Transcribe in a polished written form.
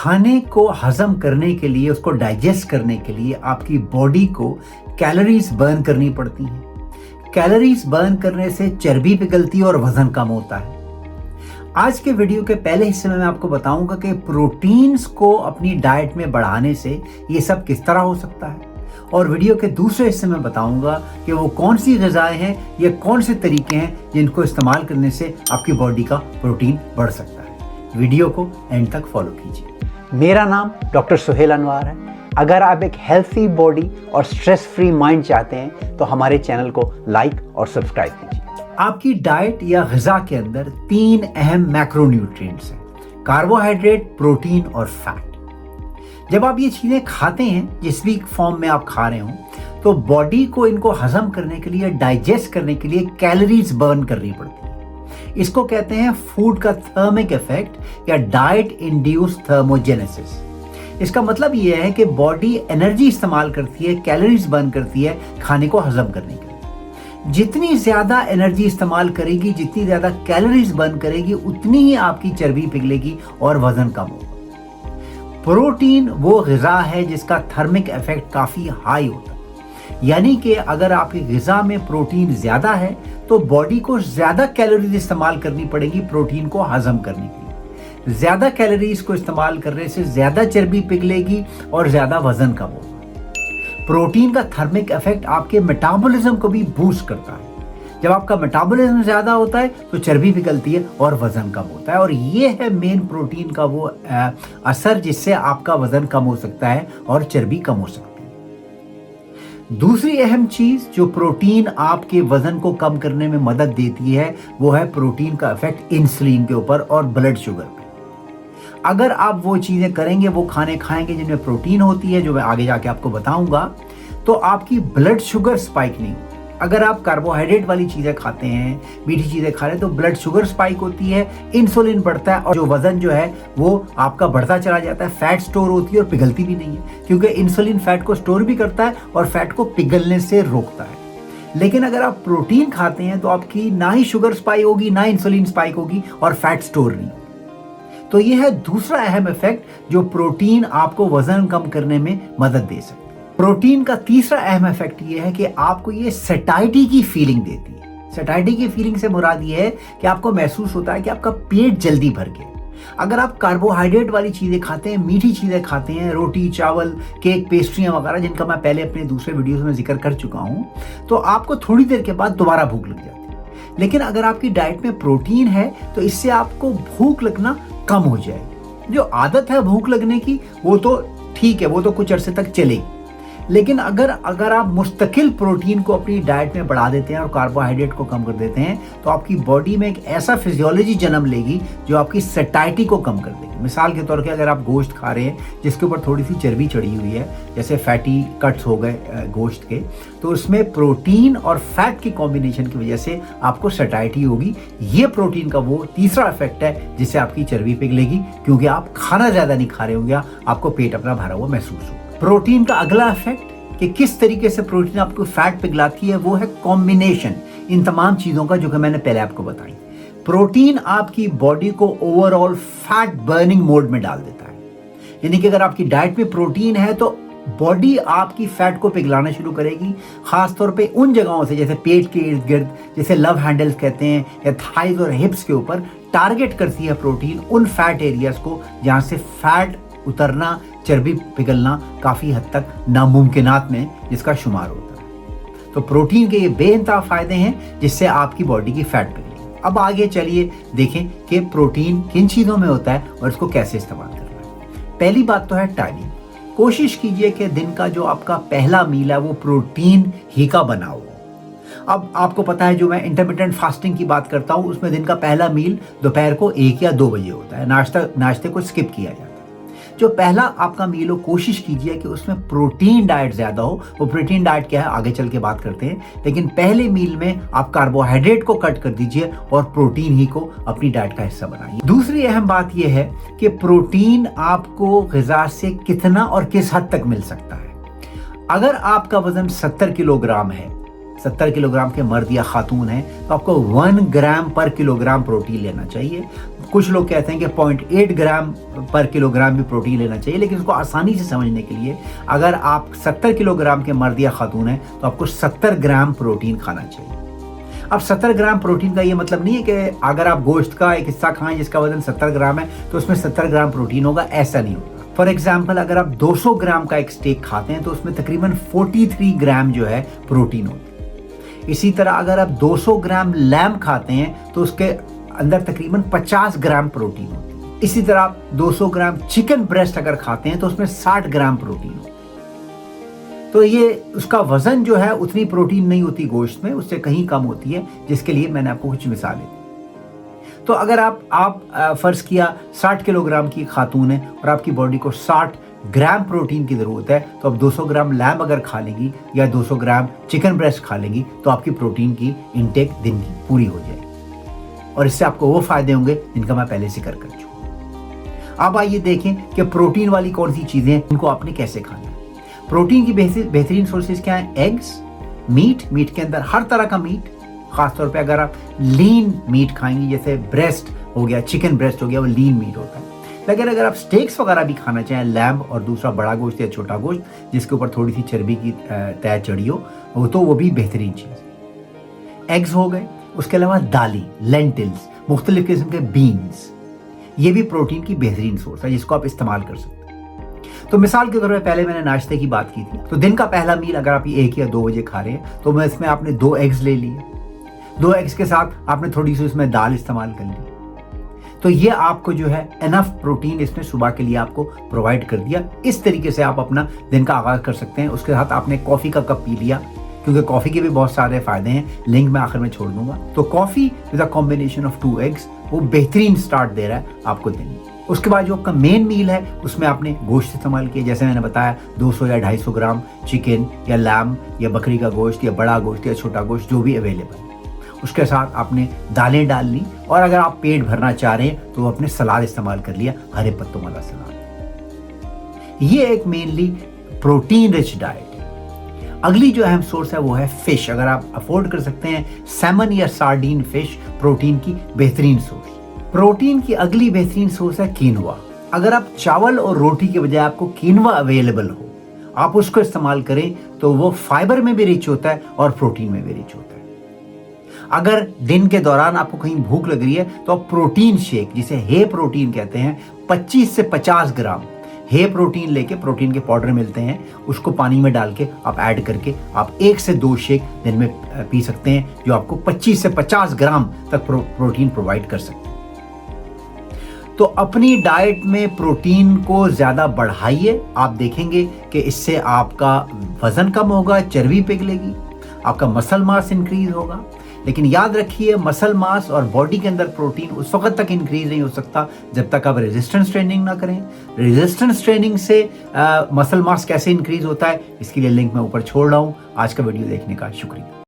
खाने को हजम करने के लिए, उसको डाइजेस्ट करने के लिए आपकी बॉडी को कैलोरीज बर्न करनी पड़ती हैं। कैलोरीज बर्न करने से चर्बी पिघलती है और वजन कम होता है। आज के वीडियो के पहले हिस्से में मैं आपको बताऊंगा कि प्रोटीन्स को अपनी डाइट में बढ़ाने से ये सब किस तरह हो सकता है, और वीडियो के दूसरे हिस्से में बताऊंगा कि वो कौन सी ग़िज़ाएं हैं या कौन से तरीके हैं जिनको इस्तेमाल करने से आपकी बॉडी का प्रोटीन बढ़ सकता है। वीडियो को एंड तक फॉलो कीजिए। मेरा नाम डॉक्टर सुहेल अनवार है। अगर आप एक हेल्थी बॉडी और स्ट्रेस फ्री माइंड चाहते हैं तो हमारे चैनल को लाइक और सब्सक्राइब कीजिए। आपकी डाइट या ग़िज़ा के अंदर 3 अहम मैक्रोन्यूट्रिएंट्स हैं: कार्बोहाइड्रेट, प्रोटीन और फैट। जब आप ये चीज़ें खाते हैं, जिस भी फॉर्म में आप खा रहे हो, तो बॉडी को इनको हजम करने के लिए, डाइजेस्ट करने के लिए कैलोरीज बर्न करनी पड़ती है। इसको कहते हैं फूड का थर्मिक इफेक्ट या डाइट इंड्यूस्ड थर्मोजेनेसिस। इसका मतलब ये है कि बॉडी एनर्जी इस्तेमाल करती है, कैलोरीज बर्न करती है खाने को हजम करने के लिए। जितनी ज्यादा एनर्जी इस्तेमाल करेगी, जितनी ज्यादा कैलोरीज बर्न करेगी, उतनी ही आपकी चर्बी पिघलेगी और वजन कम होगा। प्रोटीन वो ग़िज़ा है जिसका थर्मिक इफेक्ट काफी हाई होता है, यानी कि अगर आपकी ग़िज़ा में प्रोटीन ज्यादा है तो बॉडी को ज्यादा कैलोरीज इस्तेमाल करनी पड़ेगी प्रोटीन को हजम करने के लिए। ज्यादा कैलोरीज को इस्तेमाल करने से ज्यादा चर्बी पिघलेगी और ज्यादा वजन कम होगा। प्रोटीन का थर्मिक इफेक्ट आपके मेटाबॉलिज्म को भी बूस्ट करता है। जब आपका मेटाबॉलिज्म ज्यादा होता है तो चर्बी पिघलती है और वजन कम होता है, और ये है मेन प्रोटीन का वो असर जिससे आपका वजन कम हो सकता है और चर्बी कम हो सकती है। दूसरी अहम चीज जो प्रोटीन आपके वजन को कम करने में मदद देती है, वो है प्रोटीन का इफेक्ट इंसुलिन के ऊपर और ब्लड शुगर पे। अगर आप वो चीजें करेंगे, वो खाने खाएंगे जिनमें प्रोटीन होती है, जो मैं आगे जाके आपको बताऊंगा, तो आपकी ब्लड शुगर स्पाइक नहीं होगी। अगर आप कार्बोहाइड्रेट वाली चीजें खाते हैं, मीठी चीजें खा रहे हैं, तो ब्लड शुगर स्पाइक होती है, इंसुलिन बढ़ता है और जो वजन जो है वो आपका बढ़ता चला जाता है। फैट स्टोर होती है और पिघलती भी नहीं है, क्योंकि इंसुलिन फैट को स्टोर भी करता है और फैट को पिघलने से रोकता है। लेकिन अगर आप प्रोटीन खाते हैं तो आपकी ना ही शुगर स्पाइक होगी, ना इंसुलिन स्पाइक होगी और फैट स्टोर नहीं होगी। तो यह है दूसरा अहम इफेक्ट जो प्रोटीन आपको वजन कम करने में मदद दे सकता है। प्रोटीन का तीसरा अहम इफेक्ट ये है कि आपको ये सैटिस्फैक्शन की फीलिंग देती है। सैटिस्फैक्शन की फीलिंग से मुराद ये है कि आपको महसूस होता है कि आपका पेट जल्दी भर गया। अगर आप कार्बोहाइड्रेट वाली चीजें खाते हैं, मीठी चीजें खाते हैं, रोटी, चावल, केक, पेस्ट्रियां वगैरह, जिनका मैं पहले अपने दूसरे वीडियोस में जिक्र कर चुका हूं, तो आपको थोड़ी देर के बाद दोबारा भूख लग जाती है। लेकिन अगर आपकी डाइट में प्रोटीन है तो इससे आपको भूख लगना कम हो जाएगी। जो आदत है भूख लगने की, वो तो ठीक है, वो तो कुछ अरसे तक चलेगी। लेकिन अगर आप मुस्तकिल प्रोटीन को अपनी डाइट में बढ़ा देते हैं और कार्बोहाइड्रेट को कम कर देते हैं, तो आपकी बॉडी में एक ऐसा फिजियोलॉजी जन्म लेगी जो आपकी सैटिस्फैक्शन को कम कर देगी। मिसाल के तौर पे अगर आप गोश्त खा रहे हैं जिसके ऊपर थोड़ी सी चर्बी चढ़ी हुई है, जैसे फैटी कट्स हो गए गोश्त के, तो उसमें प्रोटीन और फैट की कॉम्बिनेशन की वजह से आपको सैटिस्फैक्शन होगी। ये प्रोटीन का वो तीसरा इफेक्ट है जिससे आपकी चर्बी पिघलेगी, क्योंकि आप खाना ज्यादा नहीं खा रहे होंगे, आपको पेट अपना भरा हुआ महसूस होगा। प्रोटीन का अगला इफेक्ट कि किस तरीके से प्रोटीन आपको फैट पिघलाती है, वो है कॉम्बिनेशन इन तमाम चीजों का जो कि मैंने पहले आपको बताई। प्रोटीन आपकी बॉडी को ओवरऑल फैट बर्निंग मोड में डाल देता है, यानी कि अगर आपकी डाइट में प्रोटीन है तो बॉडी आपकी फैट को पिघलाना शुरू करेगी, खासतौर पे उन जगहों से जैसे पेट के इर्द गिर्द, जैसे लव हैंडल्स कहते हैं, या थाइज और हिप्स के ऊपर टारगेट करती है प्रोटीन उन फैट एरियाज को जहां से फैट उतरना, चर्बी पिघलना काफी हद तक नामुमकिनात में जिसका शुमार होता है। तो प्रोटीन के ये बेइंतहा फायदे हैं जिससे आपकी बॉडी की फैट पिघलेगी। अब आगे चलिए देखें कि प्रोटीन किन चीजों में होता है और इसको कैसे इस्तेमाल करना है। पहली बात तो है टाइमिंग। कोशिश कीजिए कि दिन का जो आपका पहला मील है वो प्रोटीन ही का बना हो। अब आपको पता है, जो मैं इंटरमिटेंट फास्टिंग की बात करता हूँ उसमें दिन का पहला मील दोपहर को 1 या 2 बजे होता है। नाश्ते को स्किप किया जाता है। जो पहला आपका मील हो, कोशिश कीजिए कि उसमें प्रोटीन डाइट ज्यादा हो। वो प्रोटीन डाइट क्या है आगे चल के बात करते हैं, लेकिन पहले मील में आप कार्बोहाइड्रेट को कट कर दीजिए और प्रोटीन ही को अपनी डाइट का हिस्सा बनाइए। दूसरी अहम बात यह है कि प्रोटीन आपको ग़िज़ा से कितना और किस हद तक मिल सकता है। अगर आपका वजन 70 किलोग्राम है, 70 किलोग्राम के मर्द या खातून है, तो आपको 1 ग्राम पर किलोग्राम प्रोटीन लेना चाहिए। कुछ लोग कहते हैं कि 0.8 ग्राम पर किलोग्राम भी प्रोटीन लेना चाहिए, लेकिन उसको आसानी से समझने के लिए अगर आप 70 किलोग्राम के मर्द या खातून हैं तो आपको 70 ग्राम प्रोटीन खाना चाहिए। अब 70 ग्राम प्रोटीन का ये मतलब नहीं है कि अगर आप गोश्त का एक हिस्सा खाएं जिसका वजन 70 ग्राम है तो उसमें 70 ग्राम प्रोटीन होगा, ऐसा नहीं होगा। फॉर एग्जाम्पल, अगर आप 200 ग्राम का एक स्टेक खाते हैं तो उसमें तकरीबन 43 ग्राम जो है प्रोटीन होती है। इसी तरह अगर आप 200 ग्राम लैम खाते हैं तो उसके अंदर तकरीबन 50 ग्राम प्रोटीन होती है। इसी तरह आप 200 ग्राम चिकन ब्रेस्ट अगर खाते हैं तो उसमें 60 ग्राम प्रोटीन होती है। तो ये उसका वजन जो है उतनी प्रोटीन नहीं होती गोश्त में, उससे कहीं कम होती है, जिसके लिए मैंने आपको कुछ मिसालें दी। तो अगर आप फर्ज किया 60 किलोग्राम की खातून है और आपकी बॉडी को 60 ग्राम प्रोटीन की ज़रूरत है, तो आप 200 ग्राम लैम अगर खा लेंगी या 200 ग्राम चिकन ब्रेस्ट खा लेंगी तो आपकी प्रोटीन की इंटेक दिन की पूरी हो जाएगी और इससे आपको वो फायदे होंगे जिनका मैं पहले जिक्र कर चुका। अब आइए देखें कि प्रोटीन वाली कौन सी चीज़ें हैं, उनको आपने कैसे खाना है। प्रोटीन की बेहतरीन सोर्सेज क्या है? एग्स, मीट के अंदर हर तरह का मीट, खासतौर पे अगर आप लीन मीट खाएंगे, जैसे ब्रेस्ट हो गया, चिकन ब्रेस्ट हो गया, वो लीन मीट होता है। लेकिन अगर आप स्टेक्स वगैरह भी खाना चाहें, लैम्ब और दूसरा बड़ा गोश्त या छोटा गोश्त जिसके ऊपर थोड़ी सी चर्बी की तय चढ़ी हो, वो भी बेहतरीन चीज़। एग्स हो गए, उसके अलावा दालें, लेंटिल्स, मुख्तलिफ किस्म के बीन्स, ये भी प्रोटीन की बेहतरीन सोर्स है जिसको आप इस्तेमाल कर सकते हैं। तो मिसाल के तौर पर पहले मैंने नाश्ते की बात की थी, तो दिन का पहला मील अगर आप 1 या 2 बजे खा रहे हैं तो मैं इसमें आपने 2 एग्स ले लिए, 2 एग्स के साथ आपने थोड़ी सी उसमें दाल इस्तेमाल कर ली, तो ये आपको जो है एनफ प्रोटीन इसने सुबह के लिए आपको प्रोवाइड कर दिया। इस तरीके से आप अपना दिन का आगाज कर सकते हैं। उसके साथ आपने कॉफ़ी का कप पी लिया, क्योंकि कॉफ़ी के भी बहुत सारे फायदे हैं, लिंक मैं आखिर में छोड़ दूंगा। तो coffee with a combination of 2 eggs वो बेहतरीन स्टार्ट दे रहा है आपको दिन में। उसके बाद जो आपका मेन मील है उसमें आपने गोश्त इस्तेमाल किया, जैसे मैंने बताया 200 या 250 ग्राम चिकन या लैम या बकरी का गोश्त या बड़ा गोश्त या छोटा गोश्त जो भी अवेलेबल है। उसके साथ आपने दालें डाल ली और अगर आप पेट भरना चाह रहे हैं तो आपने सलाद इस्तेमाल कर लिया, हरे पत्तों वाला सलाद। ये एक मेनली प्रोटीन रिच डाइट है। अगली जो अहम सोर्स है वो है फिश। अगर आप अफोर्ड कर सकते हैं, सैमन या सार्डीन फिश प्रोटीन की बेहतरीन सोर्स। प्रोटीन की अगली बेहतरीन सोर्स है कीनवा। अगर आप चावल और रोटी के बजाय आपको कीनवा अवेलेबल हो, आप उसको इस्तेमाल करें तो वो फाइबर में भी रिच होता है और प्रोटीन में भी रिच होता है। अगर दिन के दौरान आपको कहीं भूख लग रही है तो आप प्रोटीन शेक, जिसे हे प्रोटीन कहते हैं, 25 से 50 ग्राम हे प्रोटीन लेके, प्रोटीन के पाउडर मिलते हैं, उसको पानी में डाल के आप ऐड करके आप 1 से 2 शेक दिन में पी सकते हैं, जो आपको 25 से 50 ग्राम तक प्रोटीन प्रोवाइड कर सकते हैं। तो अपनी डाइट में प्रोटीन को ज़्यादा बढ़ाइए, आप देखेंगे कि इससे आपका वजन कम होगा, चर्बी पिघलेगी, आपका मसल मास इंक्रीज होगा। लेकिन याद रखिए, मसल मास और बॉडी के अंदर प्रोटीन उस वक्त तक इंक्रीज नहीं हो सकता जब तक आप रेजिस्टेंस ट्रेनिंग ना करें। रेजिस्टेंस ट्रेनिंग से मसल मास कैसे इंक्रीज होता है, इसके लिए लिंक मैं ऊपर छोड़ रहा हूँ। आज का वीडियो देखने का शुक्रिया।